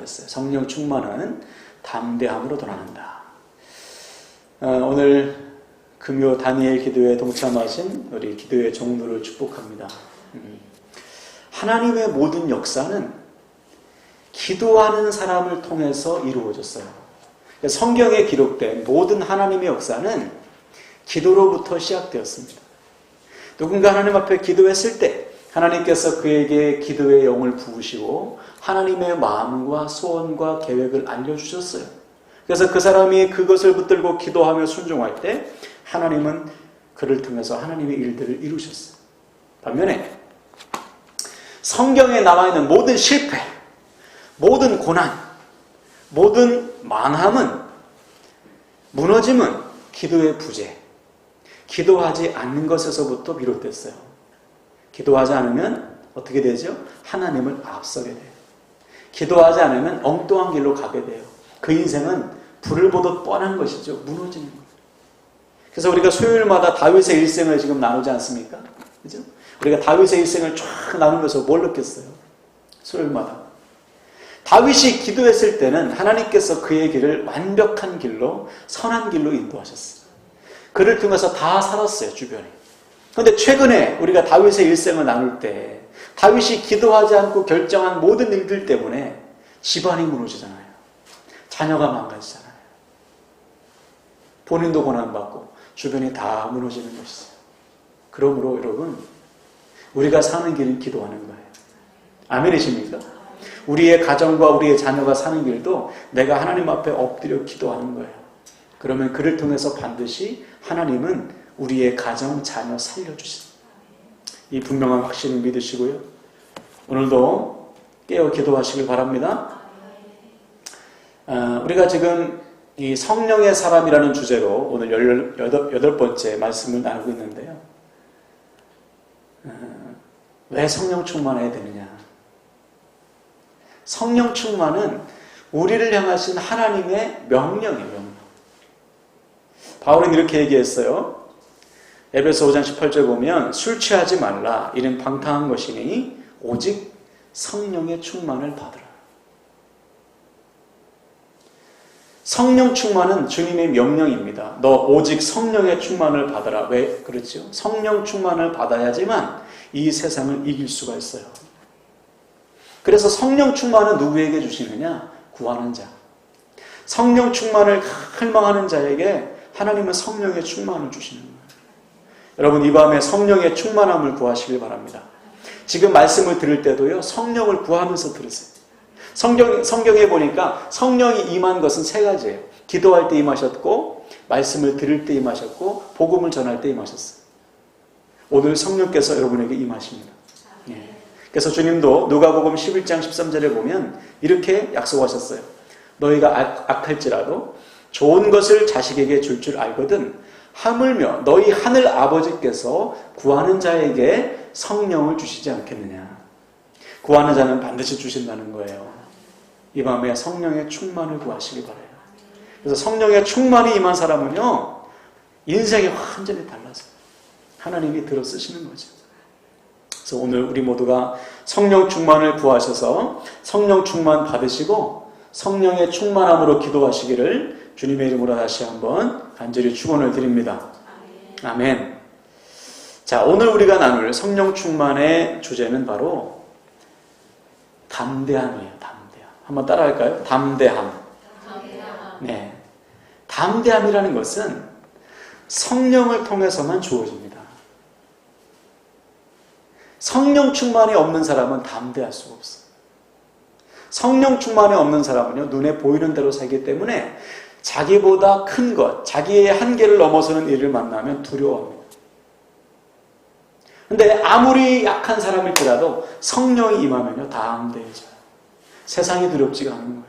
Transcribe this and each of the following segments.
그랬어요. 성령 충만은 담대함으로 도난한다. 오늘 금요 다니엘 기도에 동참하신 우리 기도의 종들을 축복합니다. 하나님의 모든 역사는 기도하는 사람을 통해서 이루어졌어요. 성경에 기록된 모든 하나님의 역사는 기도로부터 시작되었습니다. 누군가 하나님 앞에 기도했을 때 하나님께서 그에게 기도의 영을 부으시고 하나님의 마음과 소원과 계획을 알려주셨어요. 그래서 그 사람이 그것을 붙들고 기도하며 순종할 때 하나님은 그를 통해서 하나님의 일들을 이루셨어요. 반면에 성경에 나와있는 모든 실패, 모든 고난, 모든 망함은, 무너짐은 기도의 부재, 기도하지 않는 것에서부터 비롯됐어요. 기도하지 않으면 어떻게 되죠? 하나님을 앞서게 돼요. 기도하지 않으면 엉뚱한 길로 가게 돼요. 그 인생은 불을 보듯 뻔한 것이죠. 무너지는 거예요. 그래서 우리가 수요일마다 다윗의 일생을 지금 나누지 않습니까? 그죠? 우리가 다윗의 일생을 쫙 나누면서 뭘 느꼈어요? 수요일마다. 다윗이 기도했을 때는 하나님께서 그의 길을 완벽한 길로, 선한 길로 인도하셨어요. 그를 통해서 다 살았어요, 주변에. 그런데 최근에 우리가 다윗의 일생을 나눌 때 다윗이 기도하지 않고 결정한 모든 일들 때문에 집안이 무너지잖아요. 자녀가 망가지잖아요. 본인도 고난받고 주변이 다 무너지는 것이죠. 그러므로 여러분, 우리가 사는 길은 기도하는 거예요. 아멘이십니까? 우리의 가정과 우리의 자녀가 사는 길도 내가 하나님 앞에 엎드려 기도하는 거예요. 그러면 그를 통해서 반드시 하나님은 우리의 가정, 자녀 살려주십니다. 이 분명한 확신을 믿으시고요. 오늘도 깨어 기도하시길 바랍니다. 우리가 지금 이 성령의 사람이라는 주제로 오늘 18번째 말씀을 나누고 있는데요. 왜 성령 충만해야 되느냐? 성령 충만은 우리를 향하신 하나님의 명령이에요. 명령. 바울은 이렇게 얘기했어요. 에베소 5장 18절 보면 술 취하지 말라. 이는 방탕한 것이니 오직 성령의 충만을 받으라. 성령 충만은 주님의 명령입니다. 너 오직 성령의 충만을 받으라. 왜 그렇죠? 성령 충만을 받아야지만 이 세상을 이길 수가 있어요. 그래서 성령 충만은 누구에게 주시느냐? 구하는 자. 성령 충만을 갈망하는 자에게 하나님은 성령의 충만을 주시는 거예요. 여러분, 이 밤에 성령의 충만함을 구하시길 바랍니다. 지금 말씀을 들을 때도요, 성령을 구하면서 들으세요. 성경에 보니까 성령이 임한 것은 세 가지예요. 기도할 때 임하셨고, 말씀을 들을 때 임하셨고, 복음을 전할 때 임하셨어요. 오늘 성령께서 여러분에게 임하십니다. 예. 그래서 주님도 누가복음 11장 13절에 보면 이렇게 약속하셨어요. 너희가 악할지라도 좋은 것을 자식에게 줄 줄 알거든 하물며 너희 하늘 아버지께서 구하는 자에게 성령을 주시지 않겠느냐. 구하는 자는 반드시 주신다는 거예요. 이 밤에 성령의 충만을 구하시기 바라요. 그래서 성령의 충만이 임한 사람은요, 인생이 완전히 달라져요. 하나님이 들어 쓰시는 거죠. 그래서 오늘 우리 모두가 성령 충만을 구하셔서 성령 충만 받으시고 성령의 충만함으로 기도하시기를 주님의 이름으로 다시 한번 간절히 축원을 드립니다. 아멘. 자, 오늘 우리가 나눌 성령 충만의 주제는 바로 담대함이에요. 담대함. 한번 따라할까요? 담대함. 네. 담대함이라는 것은 성령을 통해서만 주어집니다. 성령 충만이 없는 사람은 담대할 수가 없어요. 성령 충만이 없는 사람은요, 눈에 보이는 대로 살기 때문에 자기보다 큰 것, 자기의 한계를 넘어서는 일을 만나면 두려워합니다. 근데 아무리 약한 사람일지라도 성령이 임하면요, 담대해져요. 세상이 두렵지가 않은 거예요.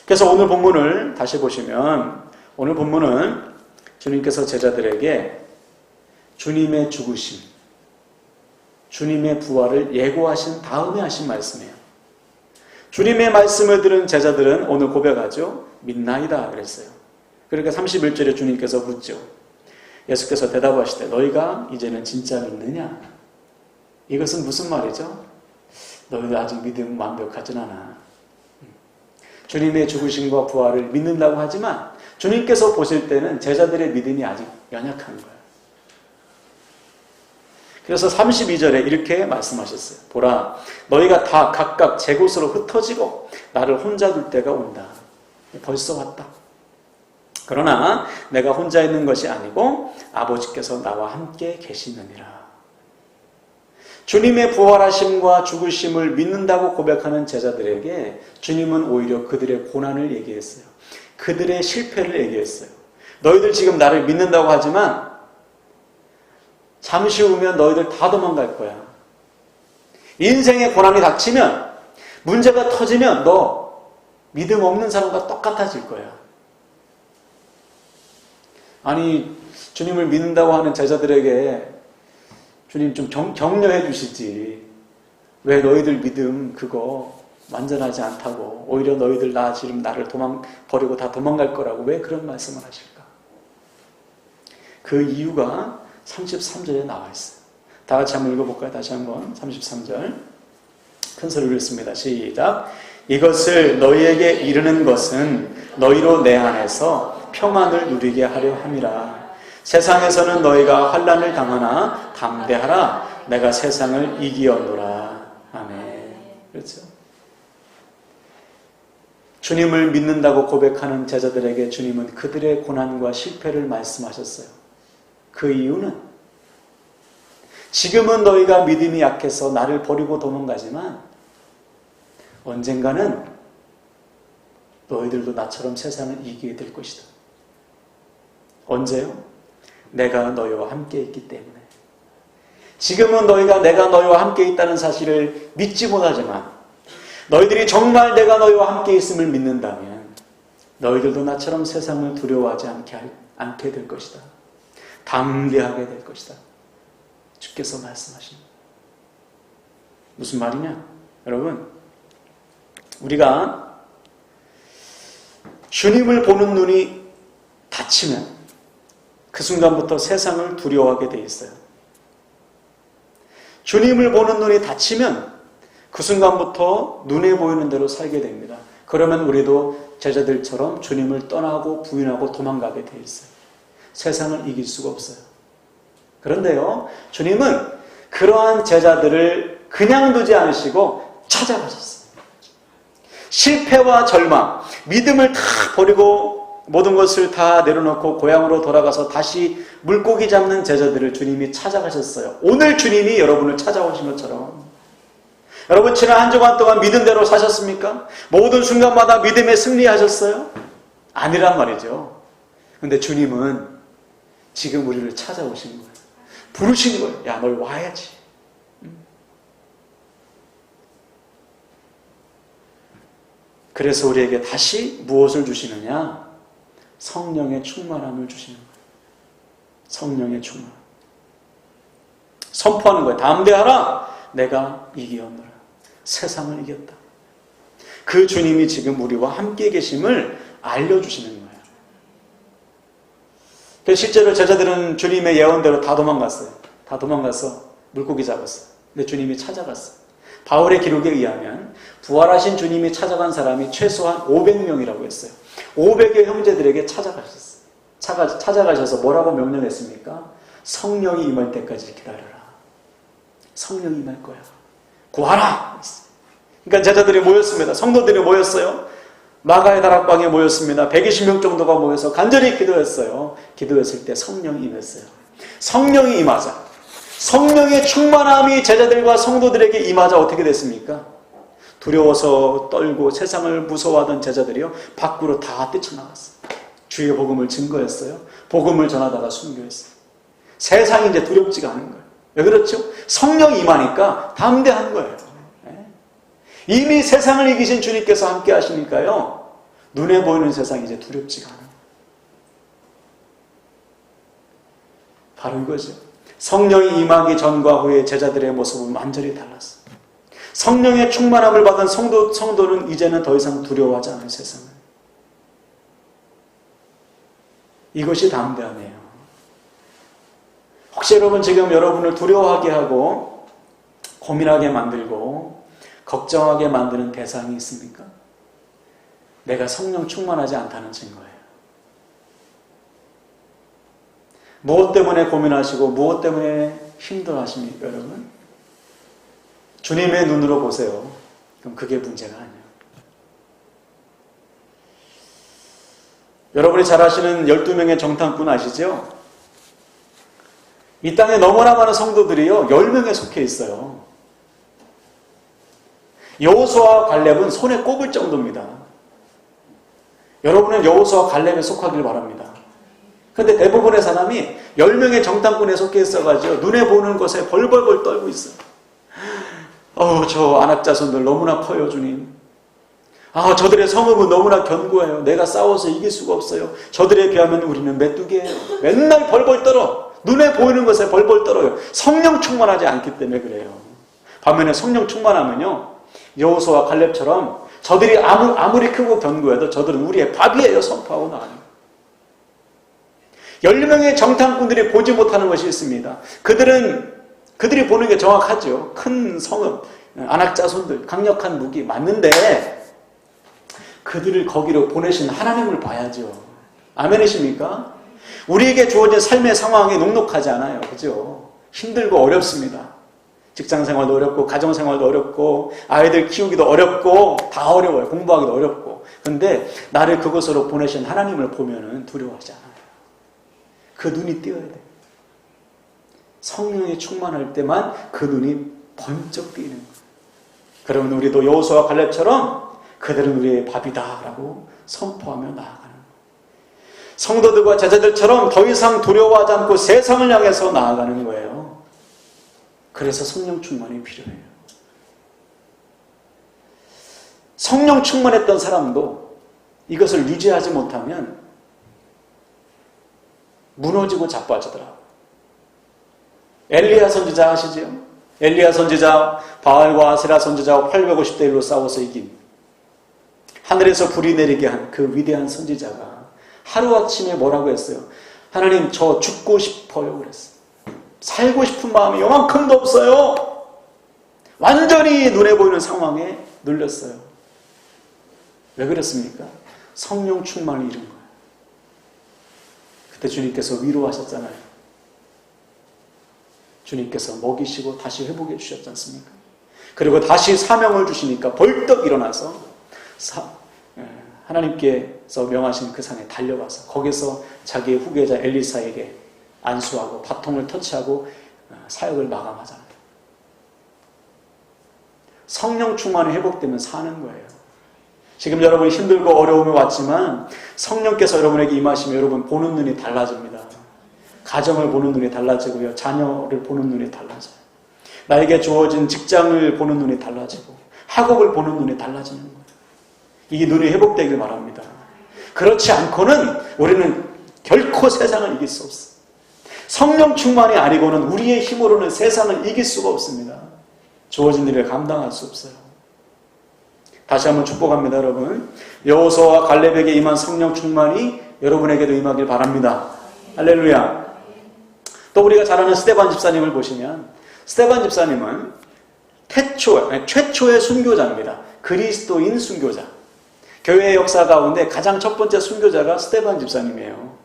그래서 오늘 본문을 다시 보시면, 오늘 본문은 주님께서 제자들에게 주님의 죽으심, 주님의 부활을 예고하신 다음에 하신 말씀이에요. 주님의 말씀을 들은 제자들은 오늘 고백하죠. 믿나이다 그랬어요. 그러니까 31절에 주님께서 묻죠. 예수께서 대답하시되 너희가 이제는 진짜 믿느냐? 이것은 무슨 말이죠? 너희들 아직 믿음 완벽하진 않아. 주님의 죽으심과 부활을 믿는다고 하지만 주님께서 보실 때는 제자들의 믿음이 아직 연약한 거예요. 그래서 32절에 이렇게 말씀하셨어요. 보라, 너희가 다 각각 제 곳으로 흩어지고 나를 혼자 둘 때가 온다. 벌써 왔다. 그러나 내가 혼자 있는 것이 아니고 아버지께서 나와 함께 계시느니라. 주님의 부활하심과 죽으심을 믿는다고 고백하는 제자들에게 주님은 오히려 그들의 고난을 얘기했어요. 그들의 실패를 얘기했어요. 너희들 지금 나를 믿는다고 하지만 잠시 후면 너희들 다 도망갈 거야. 인생의 고난이 닥치면, 문제가 터지면 너 믿음 없는 사람과 똑같아질 거야. 아니, 주님을 믿는다고 하는 제자들에게 주님 좀 격려해 주시지. 왜 너희들 믿음 그거 완전하지 않다고, 오히려 너희들 나 지금 나를 버리고 다 도망갈 거라고 왜 그런 말씀을 하실까? 그 이유가 33절에 나와 있어요. 다 같이 한번 읽어볼까요? 다시 한번 33절 큰 소리로 읽습니다. 시작. 이것을 너희에게 이르는 것은 너희로 내 안에서 평안을 누리게 하려 함이라. 세상에서는 너희가 환난을 당하나 담대하라. 내가 세상을 이기었노라. 아멘. 그렇죠? 주님을 믿는다고 고백하는 제자들에게 주님은 그들의 고난과 실패를 말씀하셨어요. 그 이유는 지금은 너희가 믿음이 약해서 나를 버리고 도망가지만 언젠가는 너희들도 나처럼 세상을 이기게 될 것이다. 언제요? 내가 너희와 함께 있기 때문에. 지금은 너희가 내가 너희와 함께 있다는 사실을 믿지 못하지만 너희들이 정말 내가 너희와 함께 있음을 믿는다면 너희들도 나처럼 세상을 두려워하지 않게 될 것이다. 담대하게 될 것이다. 주께서 말씀하십니다. 무슨 말이냐? 여러분, 우리가 주님을 보는 눈이 닫히면 그 순간부터 세상을 두려워하게 돼 있어요. 주님을 보는 눈이 닫히면 그 순간부터 눈에 보이는 대로 살게 됩니다. 그러면 우리도 제자들처럼 주님을 떠나고 부인하고 도망가게 돼 있어요. 세상을 이길 수가 없어요. 그런데요, 주님은 그러한 제자들을 그냥 두지 않으시고 찾아가셨어요. 실패와 절망, 믿음을 다 버리고 모든 것을 다 내려놓고 고향으로 돌아가서 다시 물고기 잡는 제자들을 주님이 찾아가셨어요. 오늘 주님이 여러분을 찾아오신 것처럼. 여러분, 지난 한 주간 동안 믿은 대로 사셨습니까? 모든 순간마다 믿음에 승리하셨어요? 아니란 말이죠. 그런데 주님은 지금 우리를 찾아오신 거예요. 부르시는 거예요. 야, 널 와야지. 그래서 우리에게 다시 무엇을 주시느냐? 성령의 충만함을 주시는 거예요. 성령의 충만. 선포하는 거예요. 담대하라. 내가 이기었노라. 세상을 이겼다. 그 주님이 지금 우리와 함께 계심을 알려주시는 거예요. 실제로 제자들은 주님의 예언대로 다 도망갔어요. 다 도망가서 물고기 잡았어요. 근데 주님이 찾아갔어요. 바울의 기록에 의하면 부활하신 주님이 찾아간 사람이 최소한 500명이라고 했어요. 500의 형제들에게 찾아가셨어요. 찾아가셔서 뭐라고 명령했습니까? 성령이 임할 때까지 기다려라. 성령이 임할 거야. 구하라. 그러니까 제자들이 모였습니다. 성도들이 모였어요. 마가의 다락방에 모였습니다. 120명 정도가 모여서 간절히 기도했어요. 기도했을 때 성령이 임했어요. 성령이 임하자, 성령의 충만함이 제자들과 성도들에게 임하자 어떻게 됐습니까? 두려워서 떨고 세상을 무서워하던 제자들이요, 밖으로 다 뛰쳐나갔어요. 주의 복음을 증거했어요. 복음을 전하다가 순교했어요. 세상이 이제 두렵지가 않은 거예요. 왜 그렇죠? 성령이 임하니까 담대한 거예요. 이미 세상을 이기신 주님께서 함께 하시니까요, 눈에 보이는 세상이 이제 두렵지가 않아요. 바로 이거죠. 성령이 임하기 전과 후에 제자들의 모습은 완전히 달랐어요. 성령의 충만함을 받은 성도는 이제는 더 이상 두려워하지 않은 세상을. 이것이 담대함이에요. 혹시 여러분 지금 여러분을 두려워하게 하고 고민하게 만들고 걱정하게 만드는 대상이 있습니까? 내가 성령 충만하지 않다는 증거예요. 무엇 때문에 고민하시고 무엇 때문에 힘들어하십니까, 여러분? 주님의 눈으로 보세요. 그럼 그게 문제가 아니에요. 여러분이 잘 아시는 12명의 정탐꾼 아시죠? 이 땅에 너무나 많은 성도들이요, 10명에 속해 있어요. 여호수아와 갈렙은 손에 꼽을 정도입니다. 여러분은 여호수아와 갈렙에 속하길 바랍니다. 그런데 대부분의 사람이 10명의 정탐꾼에 속해 있어가지고 눈에 보는 것에 벌벌벌 떨고 있어요. 저 안악자손들 너무나 커요, 주님. 저들의 성읍은 너무나 견고해요. 내가 싸워서 이길 수가 없어요. 저들에 비하면 우리는 메뚜기예요. 맨날 벌벌 떨어. 눈에 보이는 것에 벌벌 떨어요. 성령 충만하지 않기 때문에 그래요. 반면에 성령 충만하면요, 여호수아와 갈렙처럼 저들이 아무리 크고 견고해도 저들은 우리의 밥이에요. 선포하고 나가요. 10명의 정탐꾼들이 보지 못하는 것이 있습니다. 그들이 보는 게 정확하죠. 큰 성읍, 안악자손들, 강력한 무기 맞는데 그들을 거기로 보내신 하나님을 봐야죠. 아멘이십니까? 우리에게 주어진 삶의 상황이 녹록하지 않아요. 그죠? 힘들고 어렵습니다. 직장생활도 어렵고 가정생활도 어렵고 아이들 키우기도 어렵고 다 어려워요. 공부하기도 어렵고. 그런데 나를 그곳으로 보내신 하나님을 보면은 두려워하지 않아요. 그 눈이 띄어야 돼요. 성령이 충만할 때만 그 눈이 번쩍 뜨이는 거예요. 그러면 우리도 여호수아와 갈렙처럼 그들은 우리의 밥이다라고 선포하며 나아가는 거예요. 성도들과 제자들처럼 더 이상 두려워하지 않고 세상을 향해서 나아가는 거예요. 그래서 성령 충만이 필요해요. 성령 충만했던 사람도 이것을 유지하지 못하면 무너지고 자빠지더라고요. 엘리야 선지자 아시죠? 엘리야 선지자 바알과 아세라 선지자와 850대 1로 싸워서 이긴, 하늘에서 불이 내리게 한 그 위대한 선지자가 하루아침에 뭐라고 했어요? 하나님, 저 죽고 싶어요 그랬어요. 살고 싶은 마음이 요만큼도 없어요. 완전히 눈에 보이는 상황에 눌렸어요. 왜 그랬습니까? 성령 충만을 잃은 거예요. 그때 주님께서 위로하셨잖아요. 주님께서 먹이시고 다시 회복해 주셨지 않습니까? 그리고 다시 사명을 주시니까 벌떡 일어나서 하나님께서 명하신 그 산에 달려가서 거기서 자기의 후계자 엘리사에게 안수하고 바통을 터치하고 사역을 마감하잖아요. 성령 충만이 회복되면 사는 거예요. 지금 여러분이 힘들고 어려움이 왔지만 성령께서 여러분에게 임하시면 여러분 보는 눈이 달라집니다. 가정을 보는 눈이 달라지고요. 자녀를 보는 눈이 달라져요. 나에게 주어진 직장을 보는 눈이 달라지고 학업을 보는 눈이 달라지는 거예요. 이 눈이 회복되길 바랍니다. 그렇지 않고는 우리는 결코 세상을 이길 수 없어요. 성령 충만이 아니고는 우리의 힘으로는 세상을 이길 수가 없습니다. 주어진 일을 감당할 수 없어요. 다시 한번 축복합니다, 여러분. 여호수아와 갈렙에게 임한 성령 충만이 여러분에게도 임하길 바랍니다. 할렐루야. 또 우리가 잘 아는 스데반 집사님을 보시면 스데반 집사님은 최초의 순교자입니다. 그리스도인 순교자. 교회의 역사 가운데 가장 첫 번째 순교자가 스데반 집사님이에요.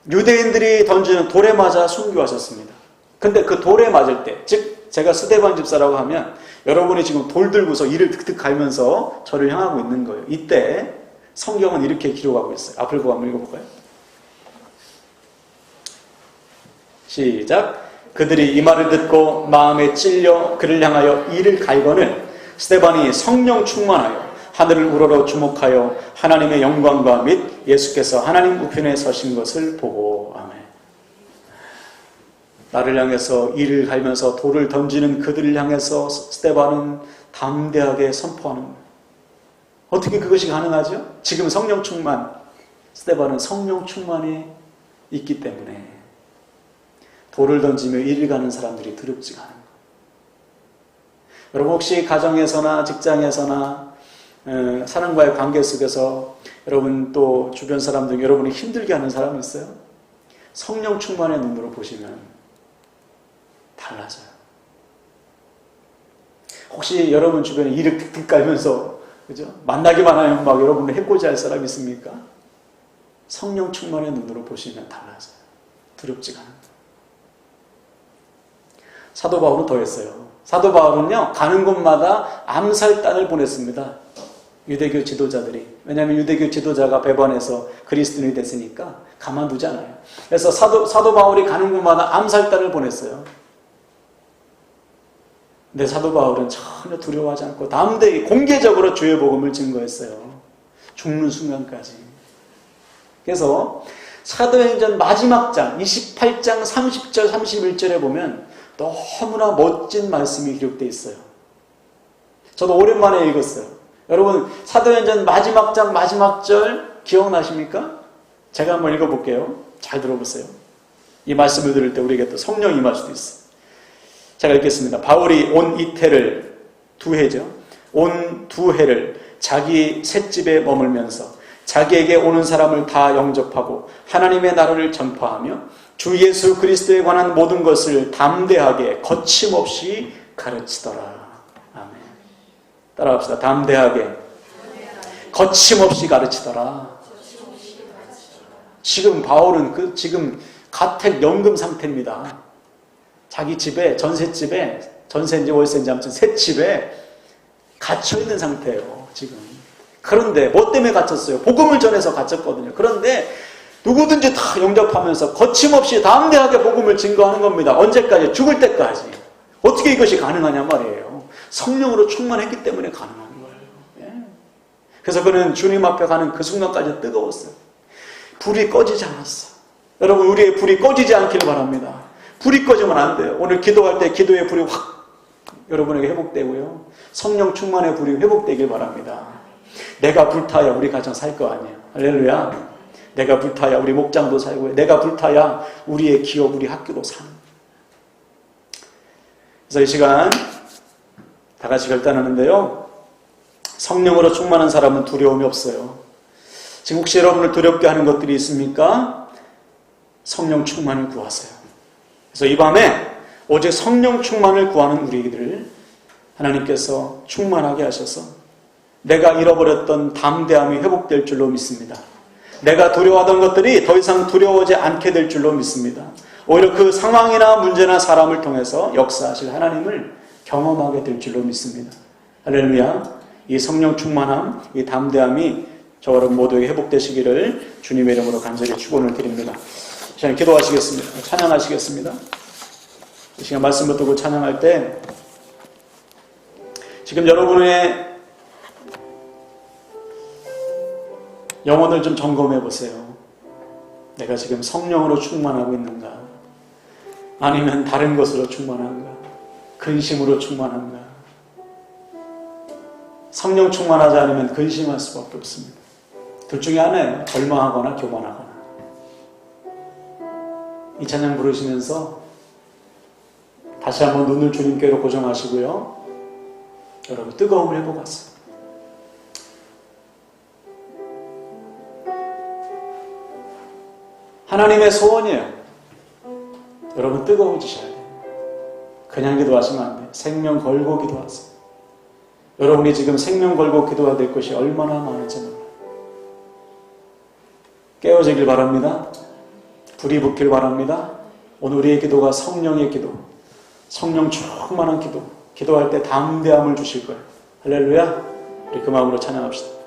유대인들이 던지는 돌에 맞아 순교하셨습니다. 근데 그 돌에 맞을 때, 즉 제가 스데반 집사라고 하면 여러분이 지금 돌 들고서 이를 득득 갈면서 저를 향하고 있는 거예요. 이때 성경은 이렇게 기록하고 있어요. 앞을 보고 한번 읽어볼까요? 시작. 그들이 이 말을 듣고 마음에 찔려 그를 향하여 이를 갈거늘 스데반이 성령 충만하여 하늘을 우러러 주목하여 하나님의 영광과 및 예수께서 하나님 우편에 서신 것을 보고. 아멘. 나를 향해서 이를 갈면서 돌을 던지는 그들을 향해서 스데반은 담대하게 선포하는 거예요. 어떻게 그것이 가능하죠? 지금 성령 충만, 스데반은 성령 충만에 있기 때문에 돌을 던지며 이를 가는 사람들이 두렵지가 않은 거예요. 여러분 혹시 가정에서나 직장에서나 사람과의 관계 속에서 여러분 또 주변 사람들 여러분이 힘들게 하는 사람이 있어요? 성령 충만의 눈으로 보시면 달라져요. 혹시 여러분 주변에 이를 득득 깔면서 그죠? 만나기만 하면 막 여러분을 해코지 할 사람 있습니까? 성령 충만의 눈으로 보시면 달라져요. 두렵지가 않아요. 사도 바울은 더 했어요. 사도 바울은요, 가는 곳마다 암살단을 보냈습니다. 유대교 지도자들이. 왜냐하면 유대교 지도자가 배반해서 그리스도인이 됐으니까 가만두잖아요. 그래서 사도 바울이 가는 곳마다 암살단을 보냈어요. 근데 사도 바울은 전혀 두려워하지 않고 담대히 공개적으로 주의 복음을 증거했어요. 죽는 순간까지. 그래서 사도행전 마지막 장 28장 30절 31절에 보면 너무나 멋진 말씀이 기록되어 있어요. 저도 오랜만에 읽었어요. 여러분 사도행전 마지막 장 마지막 절 기억나십니까? 제가 한번 읽어볼게요. 잘 들어보세요. 이 말씀을 들을 때 우리에게 또 성령이 임할 수도 있어요. 제가 읽겠습니다. 바울이 온 이태를, 두 해죠. 온 두 해를 자기 셋집에 머물면서 자기에게 오는 사람을 다 영접하고 하나님의 나라를 전파하며 주 예수 그리스도에 관한 모든 것을 담대하게 거침없이 가르치더라. 아멘. 따라합시다. 담대하게 거침없이 가르치더라. 지금 바울은 지금 가택 연금 상태입니다. 자기 집에, 전세인지 월세인지 아무튼 새 집에 갇혀있는 상태예요, 지금. 그런데 뭐 때문에 갇혔어요? 복음을 전해서 갇혔거든요. 그런데 누구든지 다 영접하면서 거침없이 담대하게 복음을 증거하는 겁니다. 언제까지? 죽을 때까지. 어떻게 이것이 가능하냐 말이에요. 성령으로 충만했기 때문에 가능한 거예요. 예. 그래서 그는 주님 앞에 가는 그 순간까지 뜨거웠어요. 불이 꺼지지 않았어. 여러분, 우리의 불이 꺼지지 않기를 바랍니다. 불이 꺼지면 안 돼요. 오늘 기도할 때 기도의 불이 확 여러분에게 회복되고요. 성령 충만의 불이 회복되길 바랍니다. 내가 불타야 우리 가정 살 거 아니에요. 할렐루야. 내가 불타야 우리 목장도 살고요. 내가 불타야 우리의 기업, 우리 학교도 사는. 그래서 이 시간 다 같이 결단하는데요. 성령으로 충만한 사람은 두려움이 없어요. 지금 혹시 여러분을 두렵게 하는 것들이 있습니까? 성령 충만을 구하세요. 그래서 이 밤에 오직 성령 충만을 구하는 우리들을 하나님께서 충만하게 하셔서 내가 잃어버렸던 담대함이 회복될 줄로 믿습니다. 내가 두려워하던 것들이 더 이상 두려워하지 않게 될 줄로 믿습니다. 오히려 그 상황이나 문제나 사람을 통해서 역사하실 하나님을 경험하게 될 줄로 믿습니다. 할렐루야. 이 성령 충만함, 이 담대함이 저와 여러분 모두에게 회복되시기를 주님의 이름으로 간절히 축원을 드립니다. 이 시간 기도하시겠습니다. 찬양하시겠습니다. 이 시간 말씀을 듣고 찬양할 때 지금 여러분의 영혼을 좀 점검해 보세요. 내가 지금 성령으로 충만하고 있는가? 아니면 다른 것으로 충만한가? 근심으로 충만한가? 성령 충만하지 않으면 근심할 수밖에 없습니다. 둘 중에 하나예요. 절망하거나 교만하거나. 이 찬양 부르시면서 다시 한번 눈을 주님께로 고정하시고요. 여러분 뜨거움을 회복하세요. 하나님의 소원이에요. 여러분 뜨거워지셔야 돼요. 그냥 기도하시면 안 돼요. 생명 걸고 기도하세요. 여러분이 지금 생명 걸고 기도해야 될 것이 얼마나 많은지 몰라요. 깨어지길 바랍니다. 불이 붙길 바랍니다. 오늘 우리의 기도가 성령의 기도, 성령 충만한 기도, 기도할 때 담대함을 주실 거예요. 할렐루야. 우리 그 마음으로 찬양합시다.